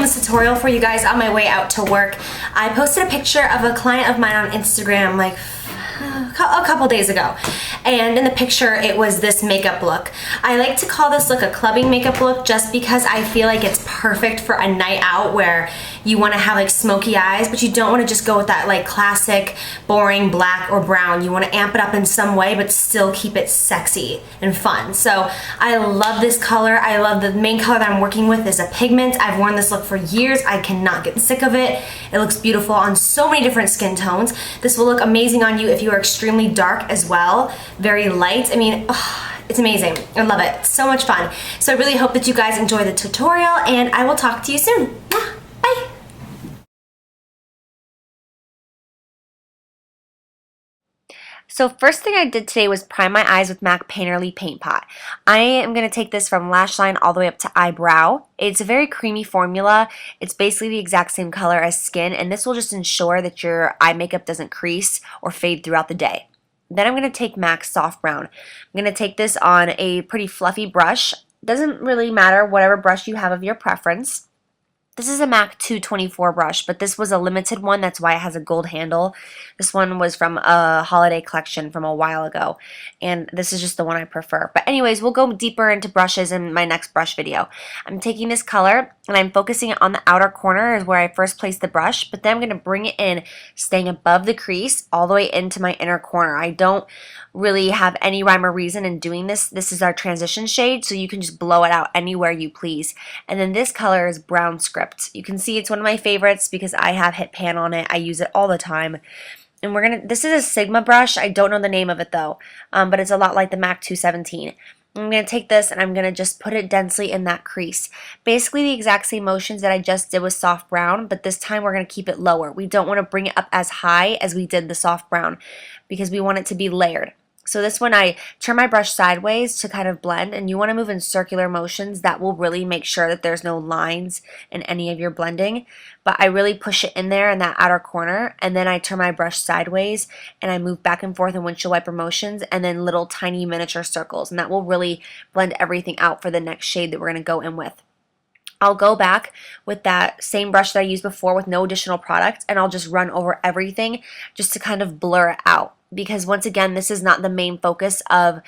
this tutorial for you guys on my way out to work. I posted a picture of a client of mine on Instagram like a couple days ago, and in the picture it was this makeup look. I like to call this look a clubbing makeup look just because I feel like it's perfect for a night out where you want to have like smoky eyes, but you don't want to just go with that like classic boring black or brown. You want to amp it up in some way but still keep it sexy and fun. So I love this color. I love the main color that I'm working with is a pigment. I've worn this look for years. I cannot get sick of it. It looks beautiful on so many different skin tones. This will look amazing on you if you are extremely dark as well, very light. I mean, it's amazing. I love it. It's so much fun. So I really hope that you guys enjoy the tutorial, and I will talk to you soon. Bye. So first thing I did today was prime my eyes with MAC Painterly Paint Pot. I am going to take this from lash line all the way up to eyebrow. It's a very creamy formula. It's basically the exact same color as skin, and this will just ensure that your eye makeup doesn't crease or fade throughout the day. Then I'm going to take MAC Soft Brown. I'm going to take this on a pretty fluffy brush. Doesn't really matter, whatever brush you have of your preference. This is a MAC 224 brush, but this was a limited one. That's why it has a gold handle. This one was from a holiday collection from a while ago, and this is just the one I prefer. But anyways, we'll go deeper into brushes in my next brush video. I'm taking this color, and I'm focusing it on the outer corner is where I first placed the brush, but then I'm going to bring it in, staying above the crease, all the way into my inner corner. I don't really have any rhyme or reason in doing this. This is our transition shade, so you can just blow it out anywhere you please. And then this color is Brown Script. You can see it's one of my favorites because I have hit pan on it. I use it all the time. And this is a Sigma brush. I don't know the name of it though, but it's a lot like the MAC 217. I'm going to take this and I'm going to just put it densely in that crease. Basically the exact same motions that I just did with soft brown, but this time we're going to keep it lower. We don't want to bring it up as high as we did the soft brown because we want it to be layered. So this one I turn my brush sideways to kind of blend, and you want to move in circular motions. That will really make sure that there's no lines in any of your blending. But I really push it in there in that outer corner, and then I turn my brush sideways and I move back and forth in windshield wiper motions and then little tiny miniature circles, and that will really blend everything out for the next shade that we're going to go in with. I'll go back with that same brush that I used before with no additional product, and I'll just run over everything just to kind of blur it out. Because once again, this is not the main focus of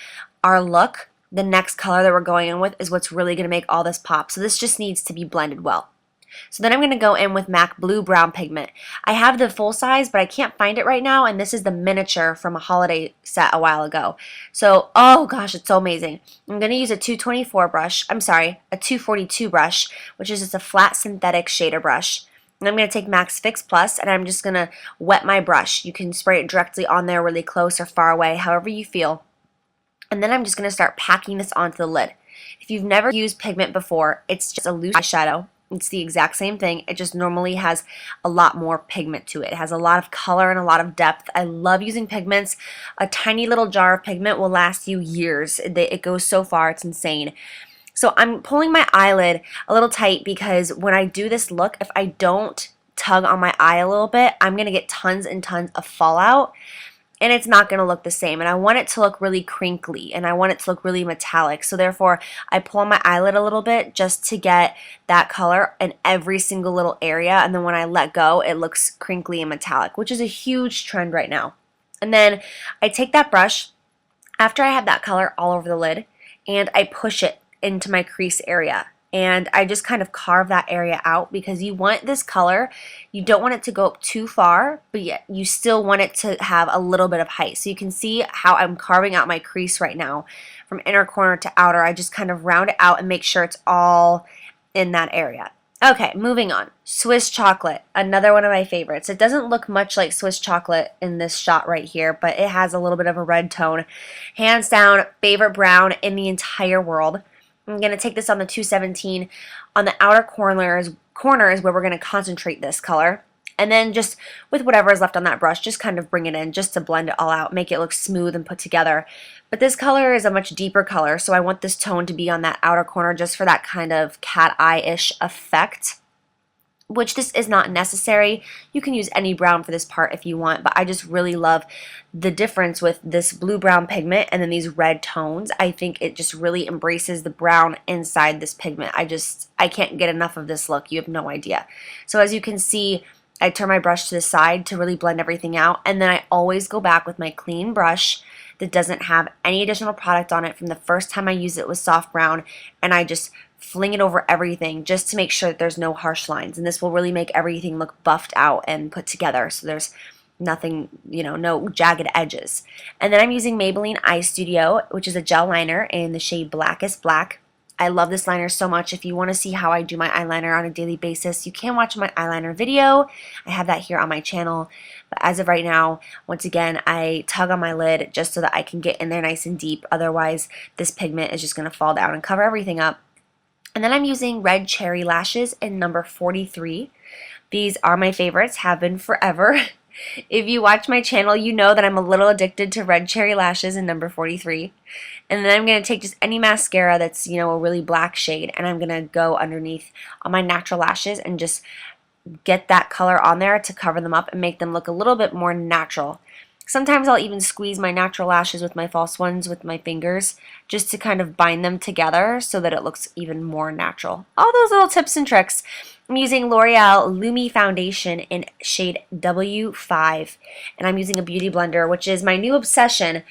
our look. The next color that we're going in with is what's really going to make all this pop. So this just needs to be blended well. So then I'm going to go in with MAC Blue Brown Pigment. I have the full size, but I can't find it right now, and this is the miniature from a holiday set a while ago. So, oh gosh, it's so amazing. I'm going to use a 224 brush, a 242 brush, which is just a flat synthetic shader brush. And I'm going to take MAC Fix Plus, and I'm just going to wet my brush. You can spray it directly on there, really close or far away, however you feel. And then I'm just going to start packing this onto the lid. If you've never used pigment before, it's just a loose eyeshadow. It's the exact same thing. It just normally has a lot more pigment to it. It has a lot of color and a lot of depth. I love using pigments. A tiny little jar of pigment will last you years. It goes so far, it's insane. So I'm pulling my eyelid a little tight because when I do this look, if I don't tug on my eye a little bit, I'm going to get tons and tons of fallout, and it's not going to look the same. And I want it to look really crinkly, and I want it to look really metallic. So therefore, I pull on my eyelid a little bit just to get that color in every single little area. And then when I let go, it looks crinkly and metallic, which is a huge trend right now. And then I take that brush after I have that color all over the lid, and I push it into my crease area, and I just kind of carve that area out because you want this color, you don't want it to go up too far, but yet you still want it to have a little bit of height. So you can see how I'm carving out my crease right now from inner corner to outer. I just kind of round it out and make sure it's all in that area. Okay, moving on. Swiss chocolate, another one of my favorites. It doesn't look much like Swiss chocolate in this shot right here, but it has a little bit of a red tone. Hands down, favorite brown in the entire world. I'm going to take this on the 217. On the outer corners where we're going to concentrate this color. And then just with whatever is left on that brush, just kind of bring it in just to blend it all out, make it look smooth and put together. But this color is a much deeper color, so I want this tone to be on that outer corner just for that kind of cat eye-ish effect. which this is not necessary. You can use any brown for this part if you want, but I just really love the difference with this blue-brown pigment and then these red tones. I think it just really embraces the brown inside this pigment. I can't get enough of this look. You have no idea. So as you can see, I turn my brush to the side to really blend everything out, and then I always go back with my clean brush that doesn't have any additional product on it from the first time I used it with soft brown, and I just fling it over everything just to make sure that there's no harsh lines. And this will really make everything look buffed out and put together so there's nothing, you know, no jagged edges. And then I'm using Maybelline Eye Studio, which is a gel liner in the shade Blackest Black. I love this liner so much. If you want to see how I do my eyeliner on a daily basis, you can watch my eyeliner video. I have that here on my channel. But as of right now, once again, I tug on my lid just so that I can get in there nice and deep. Otherwise, this pigment is just going to fall down and cover everything up. And then I'm using Red Cherry Lashes in number 43. These are my favorites, have been forever. If you watch my channel, you know that I'm a little addicted to Red Cherry Lashes in number 43. And then I'm going to take just any mascara that's, you know, a really black shade, and I'm going to go underneath on my natural lashes and just get that color on there to cover them up and make them look a little bit more natural. Sometimes I'll even squeeze my natural lashes with my false ones with my fingers just to kind of bind them together so that it looks even more natural. All those little tips and tricks. I'm using L'Oreal Lumi Foundation in shade W5, and I'm using a beauty blender, which is my new obsession.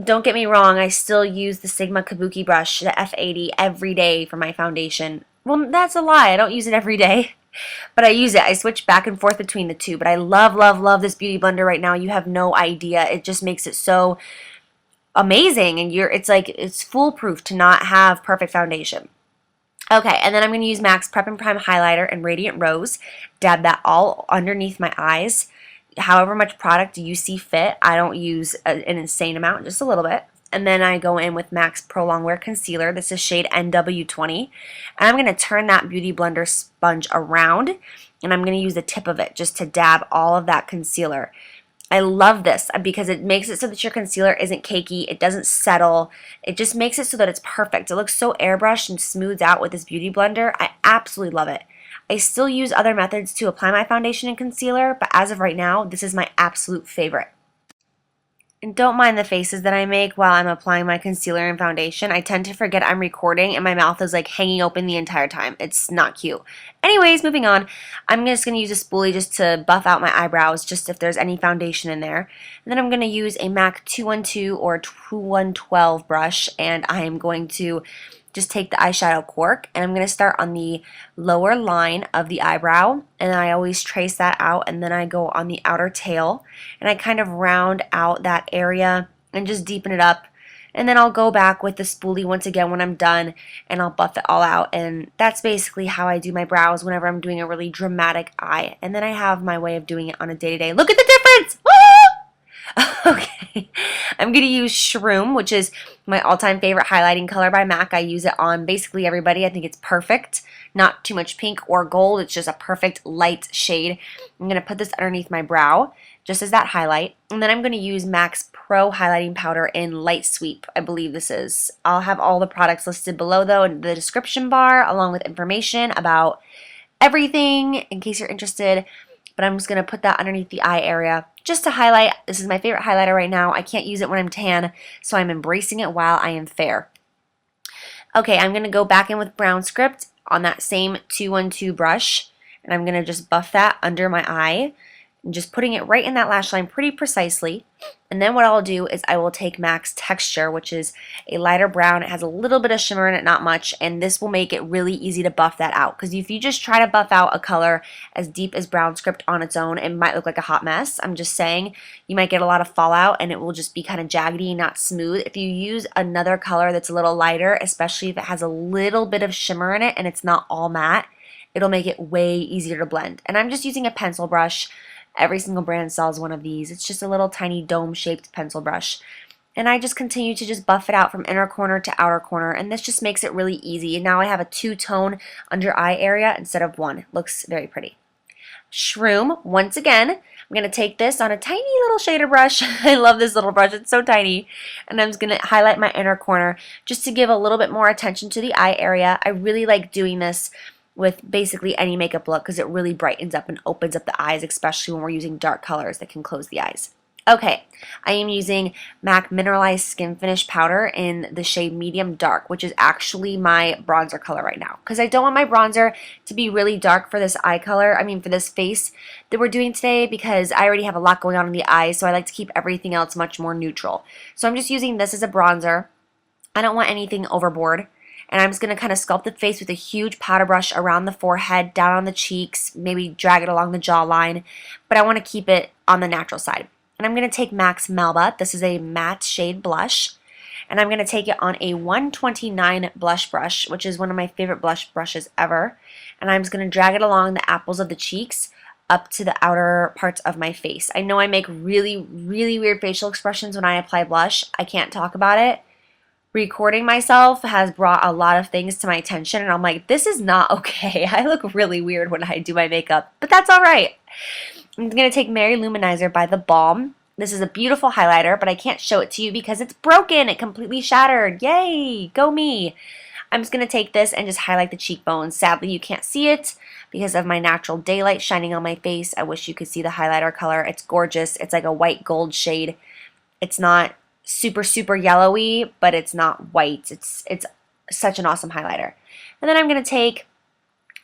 Don't get me wrong, I still use the Sigma Kabuki brush, the F80, every day for my foundation. Well, that's a lie. I don't use it every day. But I use it. I switch back and forth between the two. But I love, love, love this beauty blender right now. You have no idea. It just makes it so amazing. And it's foolproof to not have perfect foundation. Okay, and then I'm going to use MAC's Prep+Prime highlighter in Radiant Rose. Dab that all underneath my eyes. However much product you see fit. I don't use an insane amount, just a little bit. And then I go in with MAC's ProLong Wear Concealer. This is shade NW20. And I'm going to turn that Beauty Blender sponge around. And I'm going to use the tip of it just to dab all of that concealer. I love this because it makes it so that your concealer isn't cakey. It doesn't settle. It just makes it so that it's perfect. It looks so airbrushed and smooths out with this Beauty Blender. I absolutely love it. I still use other methods to apply my foundation and concealer, but as of right now, this is my absolute favorite. And don't mind the faces that I make while I'm applying my concealer and foundation. I tend to forget I'm recording and my mouth is like hanging open the entire time. It's not cute. Anyways, moving on. I'm just going to use a spoolie just to buff out my eyebrows, just if there's any foundation in there. And then I'm going to use a MAC 212 or 2112 brush, and I am going to just take the eyeshadow Cork, and I'm going to start on the lower line of the eyebrow, and I always trace that out, and then I go on the outer tail, and I kind of round out that area and just deepen it up, and then I'll go back with the spoolie once again when I'm done, and I'll buff it all out, and that's basically how I do my brows whenever I'm doing a really dramatic eye. And then I have my way of doing it on a day-to-day. Look at the difference! Woo! Okay, I'm going to use Shroom, which is my all-time favorite highlighting color by MAC. I use it on basically everybody. I think it's perfect. Not too much pink or gold. It's just a perfect light shade. I'm going to put this underneath my brow, just as that highlight. And then I'm going to use MAC's Pro Highlighting Powder in Light Sweep, I believe this is. I'll have all the products listed below, though, in the description bar, along with information about everything, in case you're interested. But I'm just going to put that underneath the eye area just to highlight. This is my favorite highlighter right now. I can't use it when I'm tan, so I'm embracing it while I am fair. Okay, I'm going to go back in with Brown Script on that same 212 brush, and I'm going to just buff that under my eye, and just putting it right in that lash line pretty precisely. And then what I'll do is I will take MAC's Texture, which is a lighter brown. It has a little bit of shimmer in it, not much, and this will make it really easy to buff that out. Because if you just try to buff out a color as deep as Brown Script on its own, it might look like a hot mess. I'm just saying, you might get a lot of fallout and it will just be kind of jaggedy, not smooth. If you use another color that's a little lighter, especially if it has a little bit of shimmer in it and it's not all matte, it'll make it way easier to blend. And I'm just using a pencil brush. Every single brand sells one of these. It's just a little tiny dome-shaped pencil brush. And I just continue to just buff it out from inner corner to outer corner, and this just makes it really easy. And now I have a two-tone under eye area instead of one. It looks very pretty. Shroom, once again, I'm going to take this on a tiny little shader brush. I love this little brush. It's so tiny. And I'm just going to highlight my inner corner just to give a little bit more attention to the eye area. I really like doing this with basically any makeup look because it really brightens up and opens up the eyes, especially when we're using dark colors that can close the eyes. Okay, I am using MAC Mineralize Skinfinish powder in the shade Medium Dark, which is actually my bronzer color right now. Because I don't want my bronzer to be really dark for this eye color, for this face that we're doing today, because I already have a lot going on in the eyes, so I like to keep everything else much more neutral. So I'm just using this as a bronzer. I don't want anything overboard. And I'm just going to kind of sculpt the face with a huge powder brush around the forehead, down on the cheeks, maybe drag it along the jawline. But I want to keep it on the natural side. And I'm going to take MAC's Melba. This is a matte shade blush. And I'm going to take it on a 129 blush brush, which is one of my favorite blush brushes ever. And I'm just going to drag it along the apples of the cheeks up to the outer parts of my face. I know I make really, really weird facial expressions when I apply blush. I can't talk about it. Recording myself has brought a lot of things to my attention, and I'm like, this is not okay. I look really weird when I do my makeup, but that's all right. I'm going to take Lou-Manizer by The Balm. This is a beautiful highlighter, but I can't show it to you because it's broken. It completely shattered. Yay, go me. I'm just going to take this and just highlight the cheekbones. Sadly, you can't see it because of my natural daylight shining on my face. I wish you could see the highlighter color. It's gorgeous. It's like a white gold shade. It's not super yellowy, but it's not white. It's such an awesome highlighter. And then I'm going to take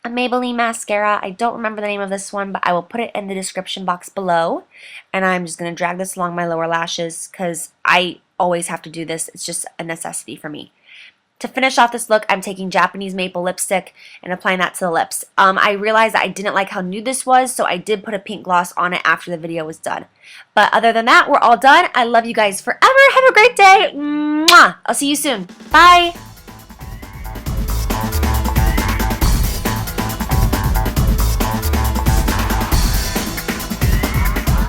a Maybelline mascara. I don't remember the name of this one, but I will put it in the description box below. And I'm just going to drag this along my lower lashes because I always have to do this. It's just a necessity for me. To finish off this look, I'm taking Japanese maple lipstick and applying that to the lips. I realized that I didn't like how nude this was, so I did put a pink gloss on it after the video was done. But other than that, we're all done. I love you guys forever. Have a great day. Mwah! I'll see you soon. Bye!